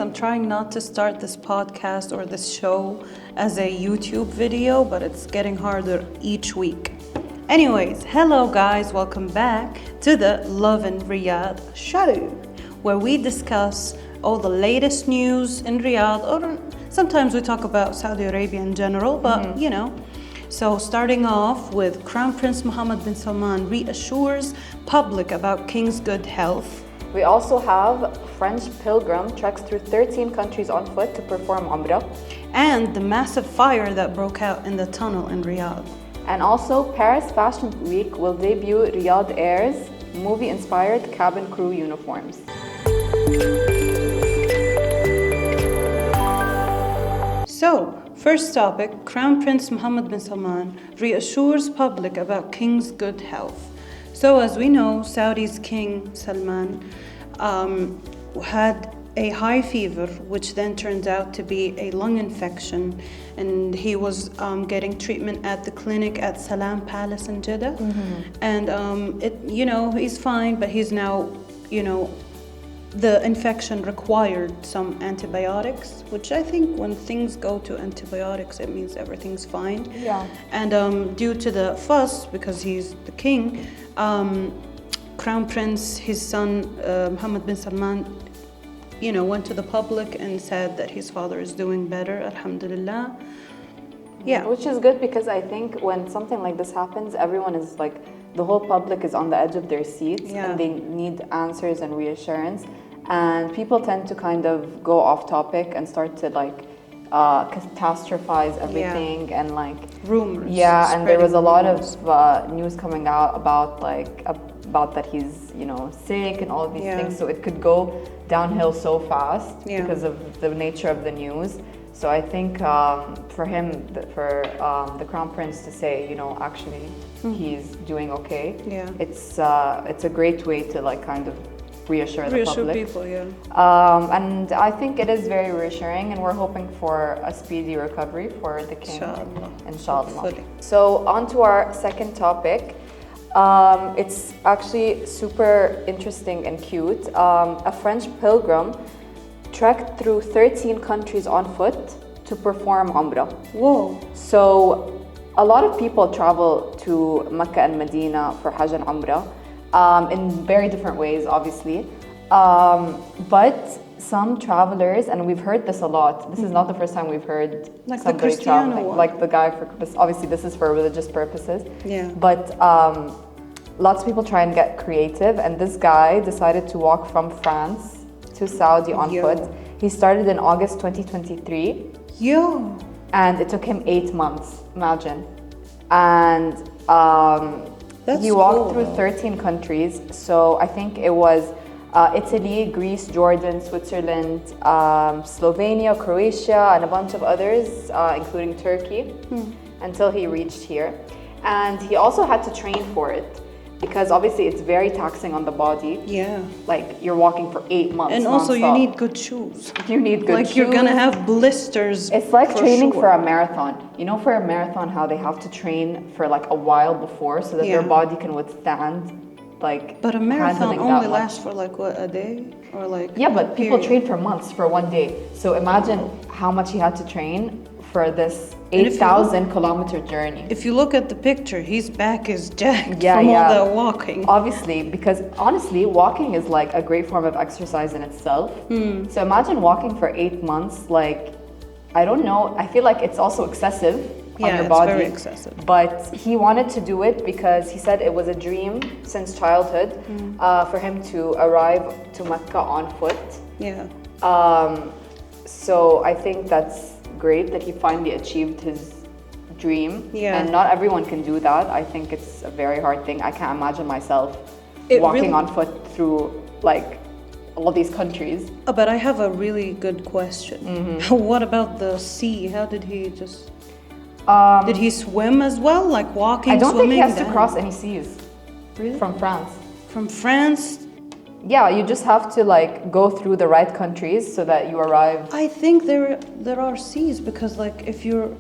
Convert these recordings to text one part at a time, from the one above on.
I'm trying not to start this podcast or this show as a YouTube video, but it's getting harder each week. Anyways, hello guys, welcome back to the Lovin Riyadh Show, where we discuss all the latest news in Riyadh, or sometimes we talk about Saudi Arabia in general, but you know. So starting off with Crown Prince Mohammed Bin Salman reassures public about King's good health. We also have French pilgrim treks through 13 countries on foot to perform Umrah. And the massive fire that broke out in the tunnel in Riyadh. And also, Paris Fashion Week will debut Riyadh Air's movie-inspired cabin crew uniforms. So, first topic, Crown Prince Mohammed Bin Salman reassures public about King's good health. So, as we know, Saudi's King Salman had a high fever, which then turned out to be a lung infection, and he was getting treatment at the clinic at Salam Palace in Jeddah. And he's fine, but he's now, the infection required some antibiotics, which I think when things go to antibiotics, it means everything's fine. Yeah. And due to the fuss, because he's the king, Crown Prince, his son, Mohammed bin Salman, went to the public and said that his father is doing better, alhamdulillah. Yeah. Which is good, because I think when something like this happens, everyone is like, the whole public is on the edge of their seats, and they need answers and reassurance. And people tend to kind of go off topic and start to catastrophize everything and rumors. Yeah, and there was a lot of news coming out about that he's sick and all of these things. So it could go downhill so fast because of the nature of the news. So I think for the Crown Prince to say, actually he's doing okay. Yeah, it's a great way to kind of reassure the public. People, yeah. And I think it is very reassuring, and we're hoping for a speedy recovery for the king. Inshallah. Hopefully. So on to our second topic. It's actually super interesting and cute. A French pilgrim trekked through 13 countries on foot to perform Umrah. Whoa. So a lot of people travel to Mecca and Medina for Hajj and Umrah in very different ways, obviously. But some travelers, and we've heard this a lot, this is not the first time we've heard somebody traveling, like the guy for, obviously this is for religious purposes. Yeah. But lots of people try and get creative, and this guy decided to walk from France to Saudi on foot. He started in August 2023. And it took him 8 months, imagine. And he walked through 13 countries. So I think it was Italy, Greece, Jordan, Switzerland, Slovenia, Croatia, and a bunch of others, including Turkey, until he reached here. And he also had to train for it, because obviously it's very taxing on the body. Yeah. You're walking for 8 months. And also non-stop. you need good shoes. You need good shoes. You're gonna have blisters. It's like training for a marathon. For a marathon, how they have to train for a while before so that their body can withstand But a marathon only lasts for a day? Or Yeah, but people train for months for one day. So imagine how much he had to train for this 8,000 kilometer journey. If you look at the picture, his back is jacked from all that walking. Obviously, because honestly, walking is a great form of exercise in itself. So imagine walking for 8 months, I don't know, I feel like it's also excessive on your body. Yeah, it's very excessive. But he wanted to do it because he said it was a dream since childhood for him to arrive to Mecca on foot. Yeah. So I think that's great that he finally achieved his dream. Yeah. And not everyone can do that. I think it's a very hard thing. I can't imagine myself walking on foot through all these countries. But I have a really good question. What about the sea? How did he just... did he swim as well? Walking, I don't swimming? think he has to cross any seas. Really? From France. From France? Yeah, you just have to go through the right countries so that you arrive. I think there are seas, because if you're...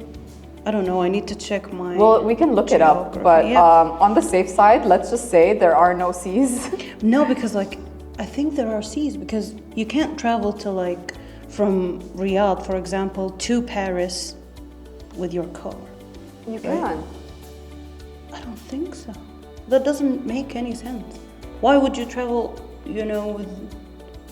I don't know, I need to check my... Well, we can look it up, but on the safe side, let's just say there are no seas. No, because I think there are seas, because you can't travel to from Riyadh, for example, to Paris with your car? You can. I don't think so. That doesn't make any sense. Why would you travel,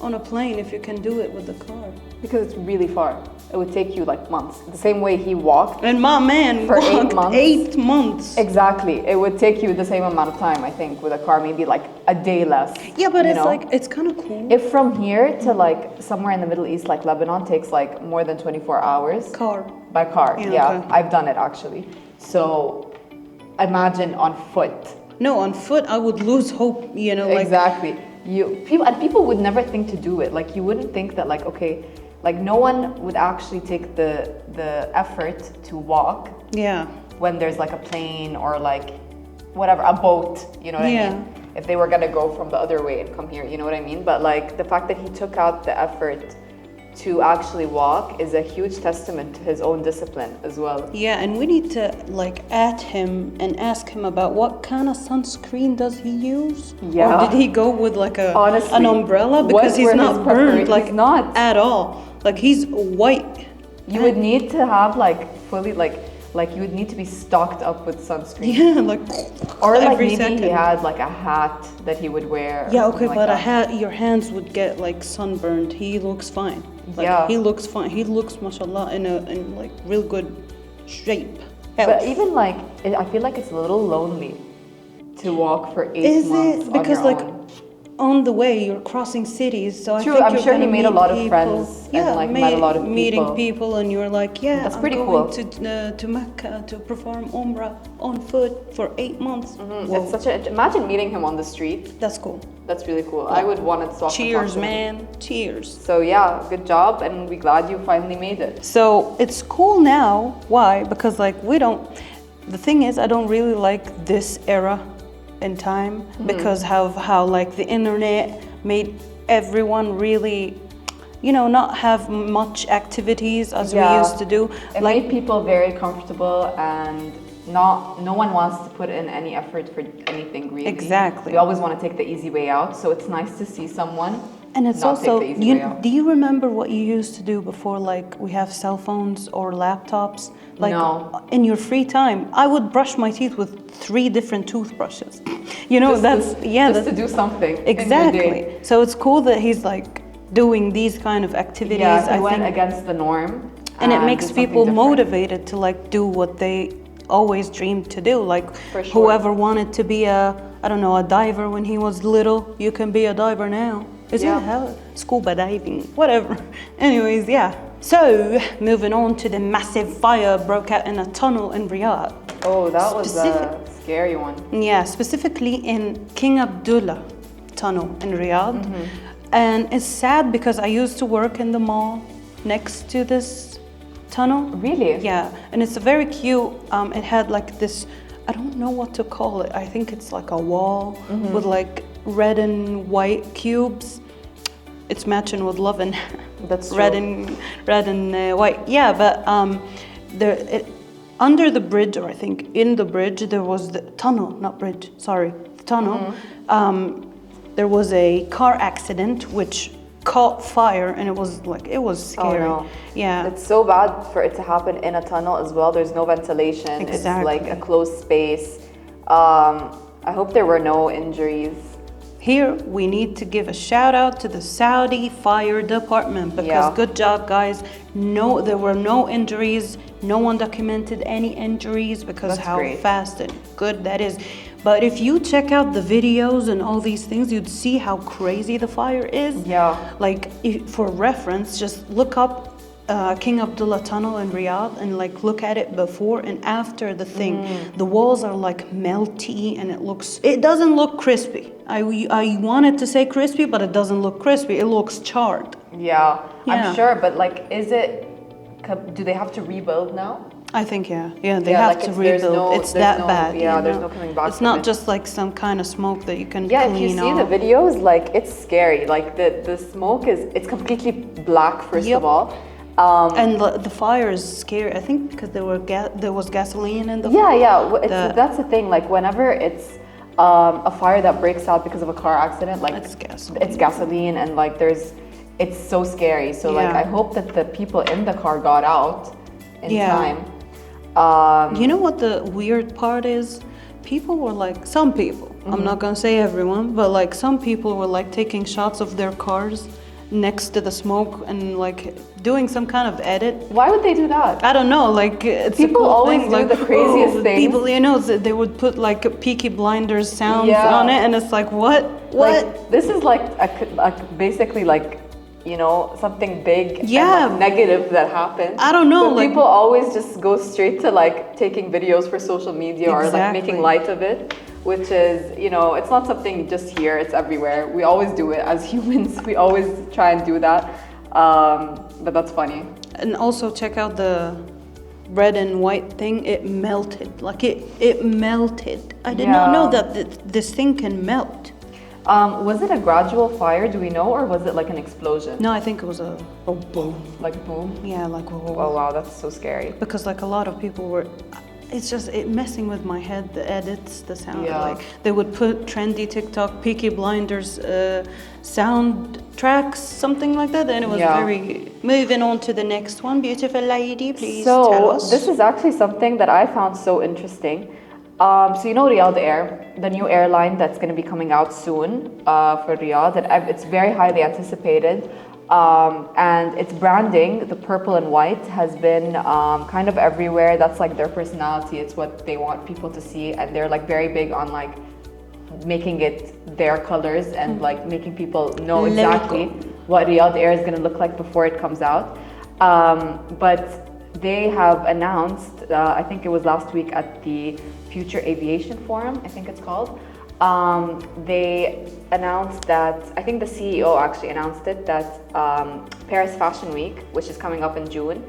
on a plane if you can do it with the car? Because it's really far. It would take you like months. The same way he walked. And my man for walked 8 months. 8 months. Exactly. It would take you the same amount of time, I think, with a car, maybe like a day less. Yeah, but it's kind of cool. If from here to like somewhere in the Middle East, like Lebanon, takes like more than 24 hours. Car. By car, yeah. Okay. I've done it actually. So imagine on foot. No, on foot, I would lose hope, Exactly. People would never think to do it. Like you wouldn't think that like no one would actually take the effort to walk. Yeah. When there's like a plane or like whatever, a boat, you know what I mean? If they were gonna go from the other way and come here, you know what I mean? But like the fact that he took out the effort to actually walk is a huge testament to his own discipline as well. Yeah, and we need to at him and ask him about what kind of sunscreen does he use? Yeah. Or did he go with like Honestly, an umbrella? Because he's not burned he's not at all. Like he's white. You would need to have like fully like you would need to be stocked up with sunscreen. Yeah, like or like every maybe second. he had like a hat that he would wear. Yeah, okay, but like a hat, your hands would get like sunburned. He looks fine. He looks fine. He looks, mashallah, in like real good shape. But even like, I feel like it's a little lonely to walk for 8 months. Is it? Because on your like own. On the way you're crossing cities, so True, I think I'm you're sure he gonna made a meet lot of people. friends and like met a lot of people. Meeting people, and you're like, yeah, That's I'm pretty going cool. to Mecca to perform Umrah on foot for 8 months. It's such a, imagine meeting him on the street. That's cool. That's really cool. I would want to swap. Cheers, man. Cheers. So yeah, good job, and we're glad you finally made it. So it's cool now. Why? Because like we don't. The thing is, I don't really like this era in time because how like the internet made everyone really, not have much activities as we used to do. It made people very comfortable, and no one wants to put in any effort for anything really. Exactly. We always want to take the easy way out, so it's nice to see someone. And it's not also, take the easy way out. do you remember what you used to do before, like we have cell phones or laptops? Like No. in your free time, I would brush my teeth with 3 different toothbrushes. Just to do something. In your Exactly. day. So it's cool that he's like doing these kind of activities. Yeah, he I went think, against the norm. and it did makes something people different. motivated to like do what they always dreamed to do. Like For sure. whoever wanted to be a diver when he was little, you can be a diver now. Is it how scuba diving? Whatever. Anyways, yeah. So moving on to the massive fire broke out in a tunnel in Riyadh. Oh, that was a scary one. Yeah, specifically in King Abdullah tunnel in Riyadh. And it's sad because I used to work in the mall next to this tunnel. Really? Yeah, and it's very cute. It had like this, I don't know what to call it. I think it's like a wall with like red and white cubes. It's matching with Lovin. That's true. red and white. Yeah, but under the bridge, or I think in the bridge, there was the tunnel, not bridge. Sorry, the tunnel. There was a car accident which caught fire, and it was scary. Oh, no. Yeah. It's so bad for it to happen in a tunnel as well. There's no ventilation. Exactly. It's like a closed space. I hope there were no injuries. Here, we need to give a shout out to the Saudi Fire Department because good job, guys. No, there were no injuries. No one documented any injuries because That's how great. fast and good that is. But if you check out the videos and all these things, you'd see how crazy the fire is. Yeah. Like, for reference, just look up King Abdullah Tunnel in Riyadh and like look at it before and after the thing. The walls are like melty and it doesn't look crispy. I wanted to say crispy, but it doesn't look crispy. It looks charred. Yeah, Yeah. I'm sure, but like, do they have to rebuild now? I think, yeah, they have like to there's rebuild. It's that bad. Yeah, there's no coming back It's from not it. just like some kind of smoke that you can Yeah, clean if you see off. the videos, like it's scary. Like the smoke it's completely black first Yep. of all. And the fire is scary. I think because there was gasoline in the Yeah, fire. yeah. That's the thing. Like whenever it's a fire that breaks out because of a car accident, like It's gasoline. it's gasoline, and like it's so scary. So like, I hope that the people in the car got out in time. You know what the weird part is? People were like, some people, I'm not gonna say everyone, but like some people were like taking shots of their cars next to the smoke and like doing some kind of edit. Why would they do that? I don't know, like it's people a cool always thing, do like, the craziest things. People, you know, they would put like Peaky Blinders sounds on it, and it's like, what? Like, this is like basically like, you know, something big and like negative that happened. I don't know. But like, people always just go straight to like taking videos for social media or like making light of it, which is, you know, it's not something just here, it's everywhere. We always do it as humans. We always try and do that. But that's funny. And also check out the red and white thing. It melted. Like it melted. I did not know that this thing can melt. Was it a gradual fire, do we know, or was it like an explosion? No, I think it was a boom. Like boom? Yeah, like whoa. Oh wow, that's so scary. Because like a lot of people were, it's just it messing with my head, the edits, the sound. Like they would put trendy TikTok Peaky Blinders sound tracks, something like that, and it was very. Moving on to the next one, beautiful lady, please tell us. So this is actually something that I found so interesting. So you know Riyadh Air, the new airline that's going to be coming out soon for Riyadh, that it's very highly anticipated, and its branding, the purple and white, has been kind of everywhere. That's like their personality. It's what they want people to see, and they're like very big on like making it their colors and like making people know exactly what Riyadh Air is going to look like before it comes out. But they have announced, I think it was last week at the Future Aviation Forum, I think it's called. They announced that, I think the CEO actually announced it, that Paris Fashion Week, which is coming up in June,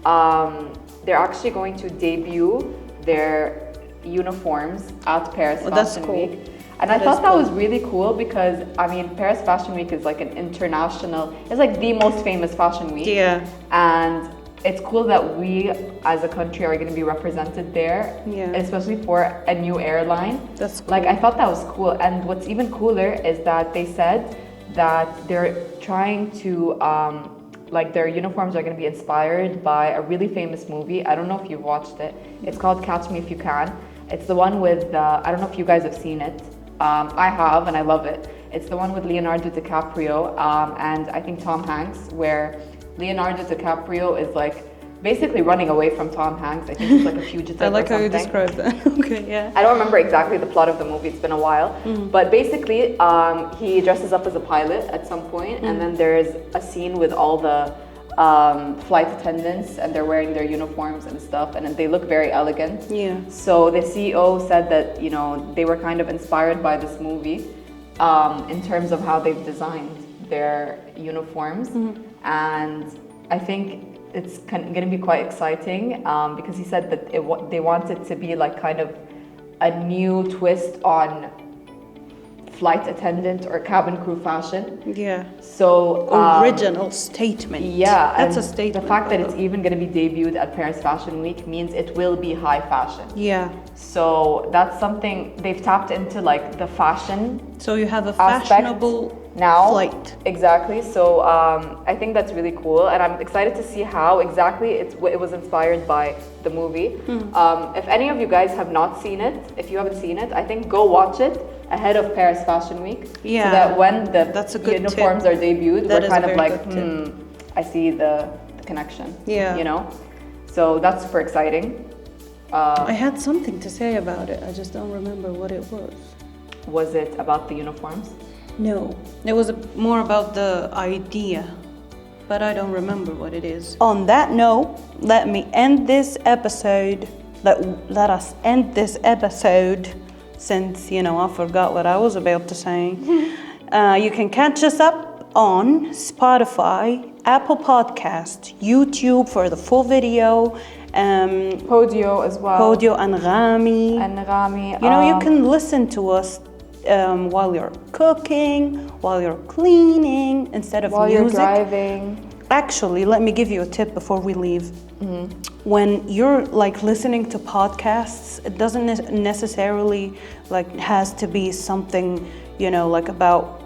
they're actually going to debut their uniforms at Paris Fashion Week. And I thought that was really cool because, I mean, Paris Fashion Week is like an international, it's like the most famous fashion week. Yeah. And it's cool that we as a country are going to be represented there, especially for a new airline. That's cool. Like, I thought that was cool. And what's even cooler is that they said that they're trying to, like, their uniforms are going to be inspired by a really famous movie. I don't know if you've watched it. It's called Catch Me If You Can. It's the one with, I don't know if you guys have seen it. I have, and I love it. It's the one with Leonardo DiCaprio and I think Tom Hanks, where Leonardo DiCaprio is like basically running away from Tom Hanks. I think he's like a fugitive. I like how you described that. Okay, yeah. I don't remember exactly the plot of the movie. It's been a while. But basically, he dresses up as a pilot at some point, and then there's a scene with all the flight attendants, and they're wearing their uniforms and stuff, and they look very elegant. Yeah. So the CEO said that, you know, they were kind of inspired by this movie in terms of how they've designed their uniforms. And I think it's going to be quite exciting because he said that they want it to be like kind of a new twist on flight attendant or cabin crew fashion. Yeah. So original statement. Yeah, that's a statement. The fact that it's even going to be debuted at Paris Fashion Week means it will be high fashion. Yeah. So that's something they've tapped into, like the fashion. So you have a fashionable now flight. Exactly. So I think that's really cool, and I'm excited to see how exactly it was inspired by the movie. If any of you guys have not seen it, if you haven't seen it, I think go watch it ahead of Paris Fashion Week. Yeah. So that when that's a good uniforms tip. are debuted, That we're kind of like, tip. I see the connection. Yeah. You know? So that's super exciting. I had something to say about it. I just don't remember what it was. Was it about the uniforms? No, it was more about the idea, but I don't remember what it is. On that note, let me end this episode. Let us end this episode, since, you know, I forgot what I was about to say. You can catch us up on Spotify, Apple Podcasts, YouTube for the full video, Podio as well. Podio and Rami. You know, you can listen to us while you're cooking, while you're cleaning, instead of while music. You're driving. Actually, let me give you a tip before we leave. When you're like listening to podcasts, it doesn't necessarily like has to be something, you know, like about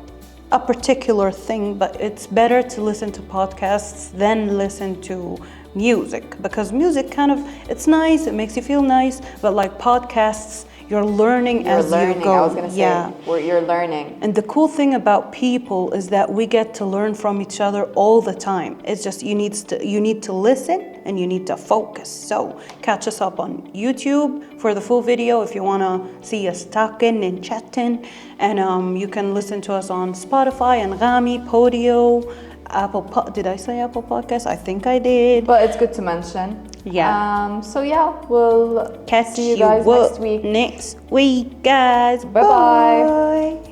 a particular thing, but it's better to listen to podcasts than listen to music, because music kind of, it's nice, it makes you feel nice, but like podcasts, you're learning as you go. I was gonna say, you're learning. And the cool thing about people is that we get to learn from each other all the time. It's just you need to listen and you need to focus. So catch us up on YouTube for the full video if you wanna see us talking and chatting. And you can listen to us on Spotify, Anghami, Podio, did I say Apple Podcasts? I think I did. But it's good to mention. Yeah. So yeah, we'll Catch see you guys next week. Next week, guys. Bye-bye. Bye.